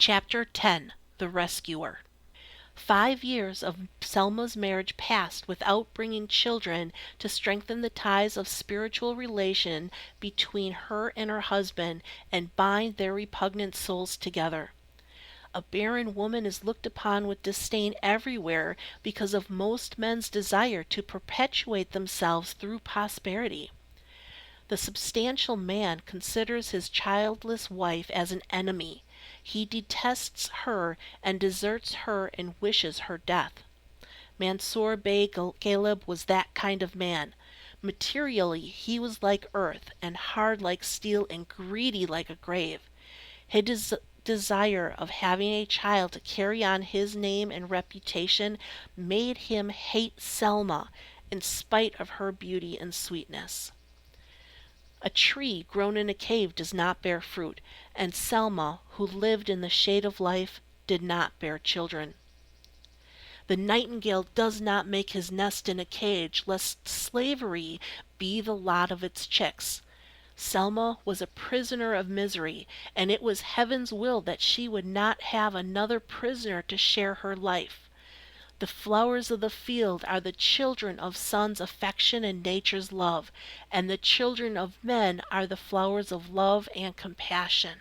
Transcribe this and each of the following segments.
Chapter 10. The Rescuer. 5 years of Selma's marriage passed without bringing children to strengthen the ties of spiritual relation between her and her husband and bind their repugnant souls together. A barren woman is looked upon with disdain everywhere because of most men's desire to perpetuate themselves through prosperity. The substantial man considers his childless wife as an enemy. He detests her and deserts her and wishes her death. Mansour Bey Galib was that kind of man. Materially, he was like earth, and hard like steel, and greedy like a grave. His desire of having a child to carry on his name and reputation made him hate Selma in spite of her beauty and sweetness. A tree grown in a cave does not bear fruit, and Selma, who lived in the shade of life, did not bear children. The nightingale does not make his nest in a cage, lest slavery be the lot of its chicks. Selma was a prisoner of misery, and it was heaven's will that she would not have another prisoner to share her life. The flowers of the field are the children of sun's affection and nature's love, and the children of men are the flowers of love and compassion.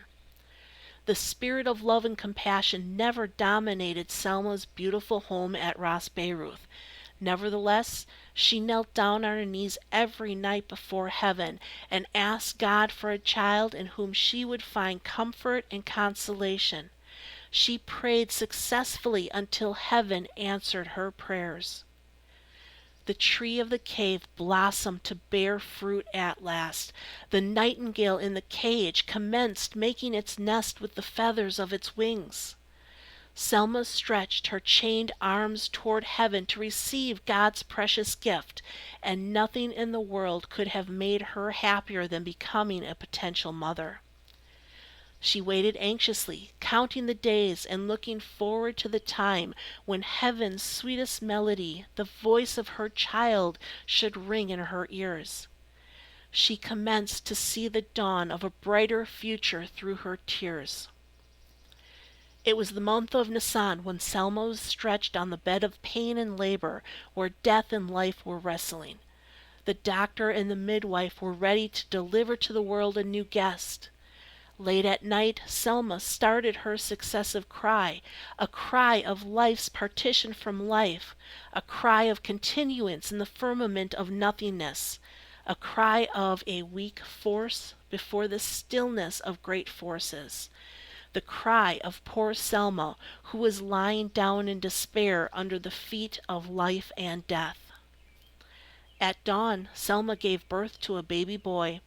The spirit of love and compassion never dominated Selma's beautiful home at Ras Beirut. Nevertheless, she knelt down on her knees every night before heaven and asked God for a child in whom she would find comfort and consolation. She prayed successfully until heaven answered her prayers. The tree of the cave blossomed to bear fruit at last. The nightingale in the cage commenced making its nest with the feathers of its wings. Selma stretched her chained arms toward heaven to receive God's precious gift, and nothing in the world could have made her happier than becoming a potential mother. She waited anxiously, counting the days and looking forward to the time when heaven's sweetest melody, the voice of her child, should ring in her ears. She commenced to see the dawn of a brighter future through her tears. It was the month of Nisan when Selma was stretched on the bed of pain and labor, where death and life were wrestling. The doctor and the midwife were ready to deliver to the world a new guest. Late at night, Selma started her successive cry, a cry of life's partition from life, a cry of continuance in the firmament of nothingness, a cry of a weak force before the stillness of great forces, the cry of poor Selma, who was lying down in despair under the feet of life and death. At dawn, Selma gave birth to a baby boy.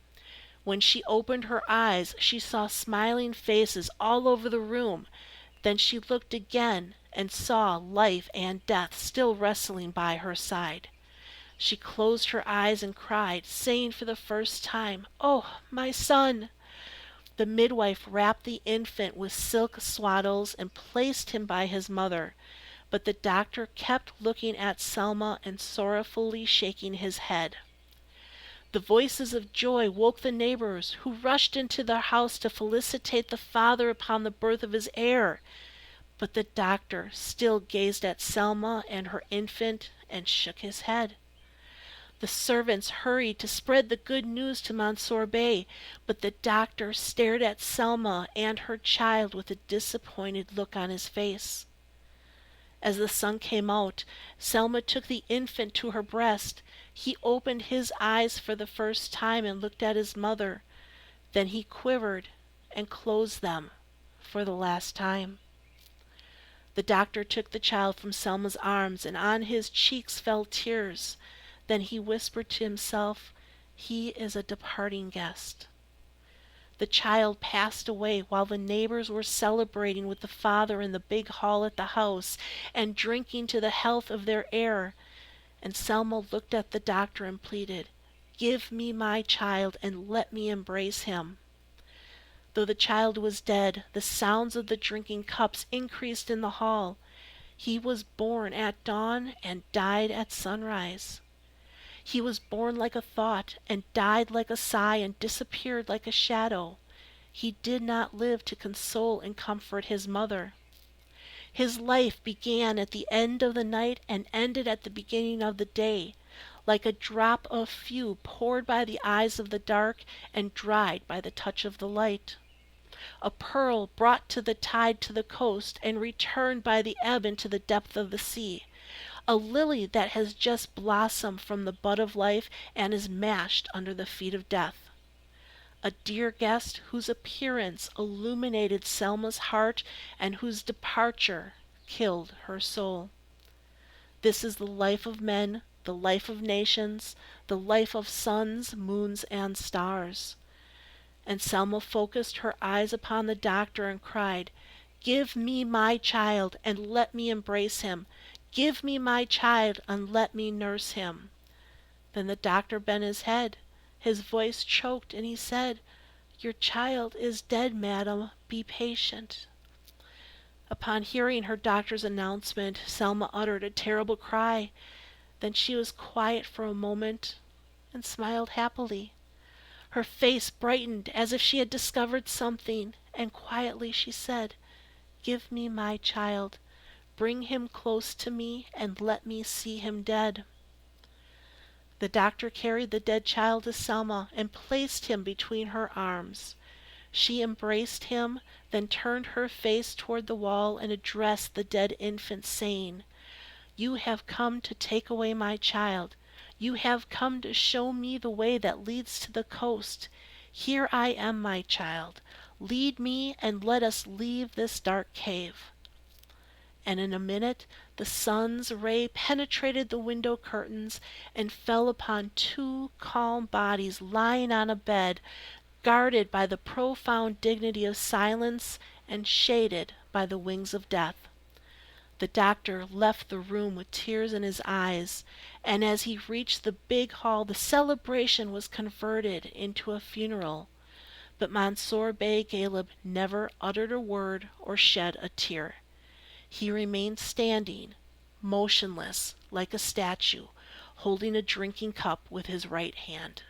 When she opened her eyes, she saw smiling faces all over the room. Then she looked again and saw life and death still wrestling by her side. She closed her eyes and cried, saying for the first time, "Oh, my son!" The midwife wrapped the infant with silk swaddles and placed him by his mother. But the doctor kept looking at Selma and sorrowfully shaking his head. The voices of joy woke the neighbors, who rushed into their house to felicitate the father upon the birth of his heir. But the doctor still gazed at Selma and her infant and shook his head. The servants hurried to spread the good news to Mansour Bey, but the doctor stared at Selma and her child with a disappointed look on his face. As the sun came out, Selma took the infant to her breast. He opened his eyes for the first time and looked at his mother. Then he quivered and closed them for the last time. The doctor took the child from Selma's arms, and on his cheeks fell tears. Then he whispered to himself, "He is a departing guest." The child passed away while the neighbors were celebrating with the father in the big hall at the house and drinking to the health of their heir. And Selma looked at the doctor and pleaded, "Give me my child and let me embrace him." Though the child was dead, the sounds of the drinking cups increased in the hall. He was born at dawn and died at sunrise. He was born like a thought, and died like a sigh, and disappeared like a shadow. He did not live to console and comfort his mother. His life began at the end of the night and ended at the beginning of the day, like a drop of dew poured by the eyes of the dark and dried by the touch of the light. A pearl brought to the tide to the coast and returned by the ebb into the depth of the sea. A lily that has just blossomed from the bud of life and is mashed under the feet of death. A dear guest whose appearance illuminated Selma's heart and whose departure killed her soul. This is the life of men, the life of nations, the life of suns, moons, and stars. And Selma focused her eyes upon the doctor and cried, "Give me my child and let me embrace him. Give me my child and let me nurse him." Then the doctor bent his head. His voice choked and he said, "Your child is dead, madam. Be patient." Upon hearing her doctor's announcement, Selma uttered a terrible cry. Then she was quiet for a moment and smiled happily. Her face brightened as if she had discovered something, and quietly she said, "Give me my child. Bring him close to me and let me see him dead." The doctor carried the dead child to Selma and placed him between her arms. She embraced him, then turned her face toward the wall and addressed the dead infant, saying, "You have come to take away my child. You have come to show me the way that leads to the coast. Here I am, my child. Lead me and let us leave this dark cave." And in a minute the sun's ray penetrated the window curtains and fell upon two calm bodies lying on a bed, guarded by the profound dignity of silence and shaded by the wings of death. The doctor left the room with tears in his eyes, and as he reached the big hall the celebration was converted into a funeral. But Mansour Bey Ghalib never uttered a word or shed a tear. He remained standing, motionless, like a statue, holding a drinking cup with his right hand.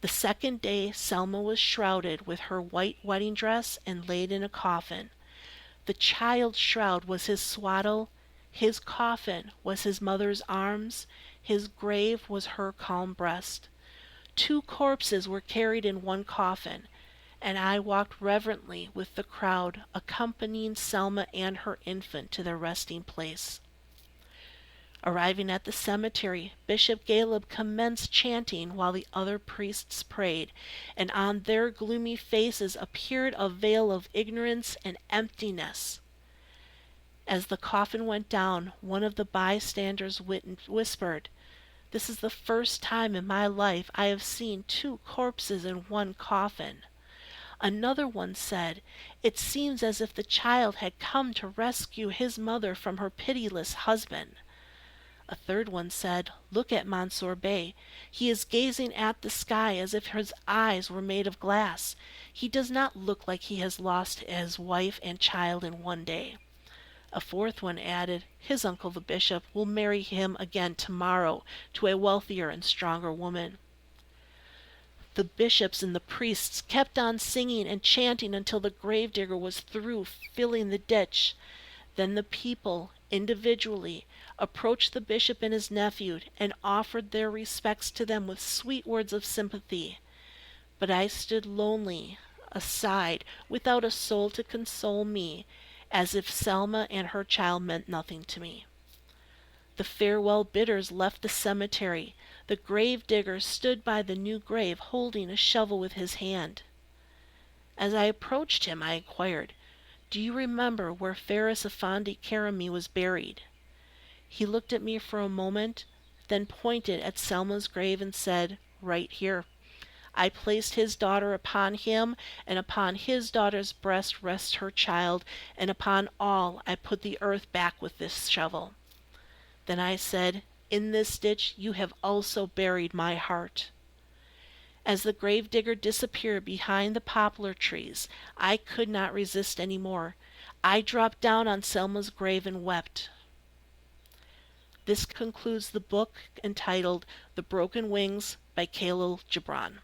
The second day Selma was shrouded with her white wedding dress and laid in a coffin. The child's shroud was his swaddle, his coffin was his mother's arms, his grave was her calm breast. Two corpses were carried in one coffin, and I walked reverently with the crowd, accompanying Selma and her infant to their resting place. Arriving at the cemetery, Bishop Ghalib commenced chanting while the other priests prayed, and on their gloomy faces appeared a veil of ignorance and emptiness. As the coffin went down, one of the bystanders whispered, "This is the first time in my life I have seen two corpses in one coffin." Another one said, "It seems as if the child had come to rescue his mother from her pitiless husband." A third one said, "Look at Mansour Bey. He is gazing at the sky as if his eyes were made of glass. He does not look like he has lost his wife and child in one day." A fourth one added, "His uncle the bishop will marry him again tomorrow to a wealthier and stronger woman." The bishops and the priests kept on singing and chanting until the gravedigger was through filling the ditch. Then the people, individually, approached the bishop and his nephew and offered their respects to them with sweet words of sympathy. But I stood lonely, aside, without a soul to console me, as if Selma and her child meant nothing to me. The farewell bidders left the cemetery. The grave digger stood by the new grave holding a shovel with his hand. As I approached him, I inquired, "Do you remember where Faris Effendi Karami was buried?" He looked at me for a moment, then pointed at Selma's grave and said, "Right here. I placed his daughter upon him, and upon his daughter's breast rests her child, and upon all I put the earth back with this shovel." Then I said, "In this ditch you have also buried my heart." As the gravedigger disappeared behind the poplar trees, I could not resist any more. I dropped down on Selma's grave and wept. This concludes the book entitled The Broken Wings by Khalil Gibran.